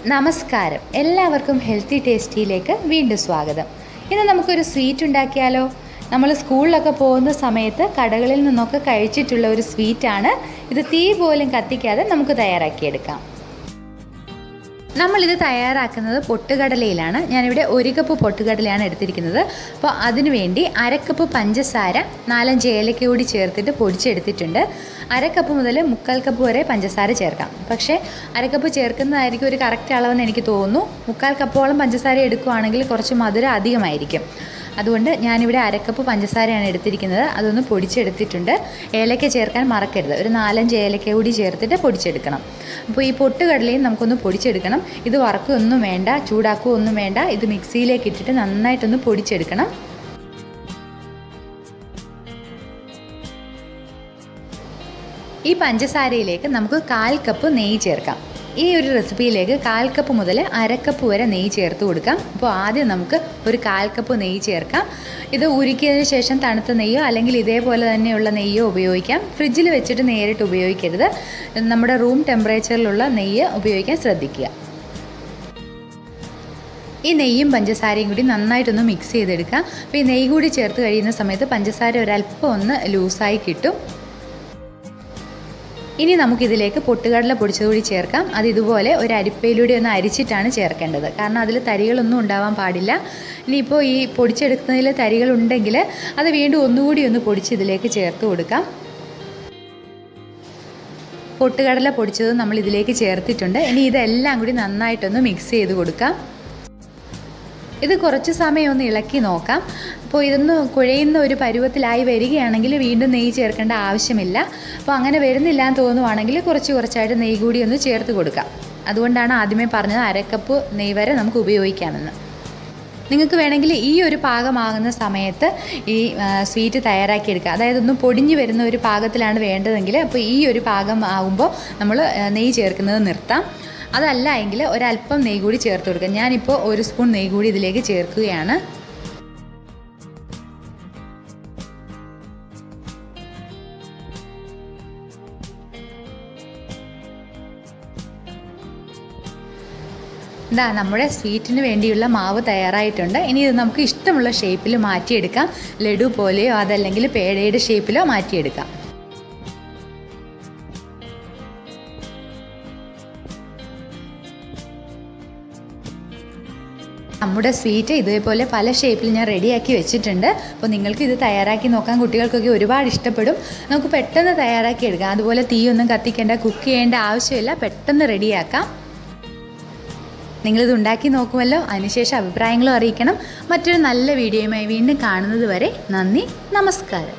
നമസ്കാരം, എല്ലാവർക്കും ഹെൽത്തി ടേസ്റ്റിയിലേക്ക് വീണ്ടും സ്വാഗതം. ഇന്ന് നമുക്കൊരു സ്വീറ്റ് ഉണ്ടാക്കിയാലോ? നമ്മൾ സ്കൂളിലൊക്കെ പോകുന്ന സമയത്ത് കടകളിൽ നിന്നൊക്കെ കഴിച്ചിട്ടുള്ള ഒരു സ്വീറ്റാണ് ഇത്. തീ പോലും കത്തിക്കാതെ നമുക്ക് തയ്യാറാക്കിയെടുക്കാം. നമ്മളിത് തയ്യാറാക്കുന്നത് പൊട്ടുകടലയിലാണ്. ഞാനിവിടെ 1 കപ്പ് പൊട്ടുകടലയാണ് എടുത്തിരിക്കുന്നത്. അപ്പോൾ അതിനുവേണ്ടി 1/2 കപ്പ് പഞ്ചസാര 4-5 ഏലക്ക കൂടി ചേർത്തിട്ട് പൊടിച്ചെടുത്തിട്ടുണ്ട്. 1/2 കപ്പ് മുതൽ 1/4 കപ്പ് വരെ പഞ്ചസാര ചേർക്കാം. പക്ഷേ 1/2 കപ്പ് ചേർക്കുന്നതായിരിക്കും ഒരു കറക്റ്റ് അളവെന്ന് എനിക്ക് തോന്നുന്നു. 1/4 കപ്പോളം പഞ്ചസാര എടുക്കുകയാണെങ്കിൽ കുറച്ച് മധുരം അധികമായിരിക്കും. അതുകൊണ്ട് ഞാനിവിടെ 1/2 കപ്പ് പഞ്ചസാരയാണ് എടുത്തിരിക്കുന്നത്. അതൊന്ന് പൊടിച്ചെടുത്തിട്ടുണ്ട്. ഏലക്ക ചേർക്കാൻ മറക്കരുത്. ഒരു 4-5 ഏലക്ക കൂടി ചേർത്തിട്ട് പൊടിച്ചെടുക്കണം. അപ്പോൾ ഈ പൊട്ടുകടലയും നമുക്കൊന്ന് പൊടിച്ചെടുക്കണം. ഇത് വറക്കുകയൊന്നും വേണ്ട, ചൂടാക്കുകയൊന്നും വേണ്ട. ഇത് മിക്സിയിലേക്ക് ഇട്ടിട്ട് നന്നായിട്ടൊന്ന് പൊടിച്ചെടുക്കണം. ഈ പഞ്ചസാരയിലേക്ക് നമുക്ക് 1/4 കപ്പ് നെയ്യ് ചേർക്കാം. ഈ ഒരു റെസിപ്പിയിലേക്ക് 1/4 കപ്പ് മുതൽ 1/2 കപ്പ് വരെ നെയ്യ് ചേർത്ത് കൊടുക്കാം. അപ്പോൾ ആദ്യം നമുക്ക് ഒരു 1/4 കപ്പ് നെയ്യ് ചേർക്കാം. ഇത് ഉരുക്കിയതിന് ശേഷം തണുത്ത നെയ്യോ അല്ലെങ്കിൽ ഇതേപോലെ തന്നെയുള്ള നെയ്യോ ഉപയോഗിക്കാം. ഫ്രിഡ്ജിൽ വെച്ചിട്ട് നേരിട്ട് ഉപയോഗിക്കരുത്. നമ്മുടെ റൂം ടെമ്പറേച്ചറിലുള്ള നെയ്യ് ഉപയോഗിക്കാൻ ശ്രദ്ധിക്കുക. ഈ നെയ്യും പഞ്ചസാരയും കൂടി നന്നായിട്ടൊന്ന് മിക്സ് ചെയ്തെടുക്കാം. അപ്പോൾ ഈ നെയ്യ് കൂടി ചേർത്ത് കഴിയുന്ന സമയത്ത് പഞ്ചസാര ഒരല്പം ഒന്ന് ലൂസായി കിട്ടും. ഇനി നമുക്കിതിലേക്ക് പൊട്ടുകടല പൊടിച്ചതുകൂടി ചേർക്കാം. അത് ഇതുപോലെ ഒരു അരിപ്പയിലൂടെ ഒന്ന് അരിച്ചിട്ടാണ് ചേർക്കേണ്ടത്. കാരണം അതിൽ തരികളൊന്നും ഉണ്ടാവാൻ പാടില്ല. ഇനിയിപ്പോൾ ഈ പൊടിച്ചെടുക്കുന്നതിൽ തരികളുണ്ടെങ്കിൽ അത് വീണ്ടും ഒന്നുകൂടി ഒന്ന് പൊടിച്ച് ഇതിലേക്ക് ചേർത്ത് കൊടുക്കാം. പൊട്ടുകടല പൊടിച്ചത് നമ്മൾ ഇതിലേക്ക് ചേർത്തിട്ടുണ്ട്. ഇനി ഇതെല്ലാം കൂടി നന്നായിട്ടൊന്ന് മിക്സ് ചെയ്ത് കൊടുക്കാം. ഇത് കുറച്ച് സമയം ഒന്ന് ഇളക്കി നോക്കാം. അപ്പോൾ ഇതൊന്ന് കുഴയുന്ന ഒരു പരുവത്തിലായി വരികയാണെങ്കിൽ വീണ്ടും നെയ്യ് ചേർക്കേണ്ട ആവശ്യമില്ല. അപ്പോൾ അങ്ങനെ വരുന്നില്ല എന്ന് തോന്നുവാണെങ്കിൽ കുറച്ചായിട്ട് നെയ്യ് കൂടി ഒന്ന് ചേർത്ത് കൊടുക്കാം. അതുകൊണ്ടാണ് ആദ്യമേ പറഞ്ഞത് 1/2 കപ്പ് നെയ്യ് വരെ നമുക്ക് ഉപയോഗിക്കാമെന്ന്. നിങ്ങൾക്ക് വേണമെങ്കിൽ ഈ ഒരു പാകമാകുന്ന സമയത്ത് ഈ സ്വീറ്റ് തയ്യാറാക്കിയെടുക്കുക. അതായത് ഒന്ന് പൊടിഞ്ഞു വരുന്ന ഒരു പാകത്തിലാണ് വേണ്ടതെങ്കിൽ അപ്പോൾ ഈ ഒരു പാകം ആകുമ്പോൾ നമ്മൾ നെയ്യ് ചേർക്കുന്നത് നിർത്താം. അതല്ല എങ്കിൽ ഒരല്പം നെയ്യ് കൂടി ചേർത്ത് കൊടുക്കുക. ഞാനിപ്പോൾ 1 സ്പൂൺ നെയ്യ് കൂടി ഇതിലേക്ക് ചേർക്കുകയാണ്. നമ്മുടെ സ്വീറ്റിന് വേണ്ടിയുള്ള മാവ് തയ്യാറായിട്ടുണ്ട്. ഇനി ഇത് നമുക്ക് ഇഷ്ടമുള്ള ഷേപ്പിൽ മാറ്റിയെടുക്കാം. ലഡു പോലെയോ അതല്ലെങ്കിൽ പേടയുടെ ഷേപ്പിലോ മാറ്റിയെടുക്കാം. നമ്മുടെ സ്വീറ്റ് ഇതേപോലെ പല ഷേപ്പിൽ ഞാൻ റെഡിയാക്കി വെച്ചിട്ടുണ്ട്. അപ്പോൾ നിങ്ങൾക്ക് ഇത് തയ്യാറാക്കി നോക്കാം. കുട്ടികൾക്കൊക്കെ ഒരുപാട് ഇഷ്ടപ്പെടും. നമുക്ക് പെട്ടെന്ന് തയ്യാറാക്കി എടുക്കാം. അതുപോലെ തീയൊന്നും കത്തിക്കേണ്ട, കുക്ക് ചെയ്യേണ്ട ആവശ്യമില്ല. പെട്ടെന്ന് റെഡിയാക്കാം. നിങ്ങളിത് ഉണ്ടാക്കി നോക്കുമല്ലോ. അതിനുശേഷം അഭിപ്രായങ്ങളും അറിയിക്കണം. മറ്റൊരു നല്ല വീഡിയോയുമായി വീണ്ടും കാണുന്നത് വരെ നന്ദി, നമസ്കാരം.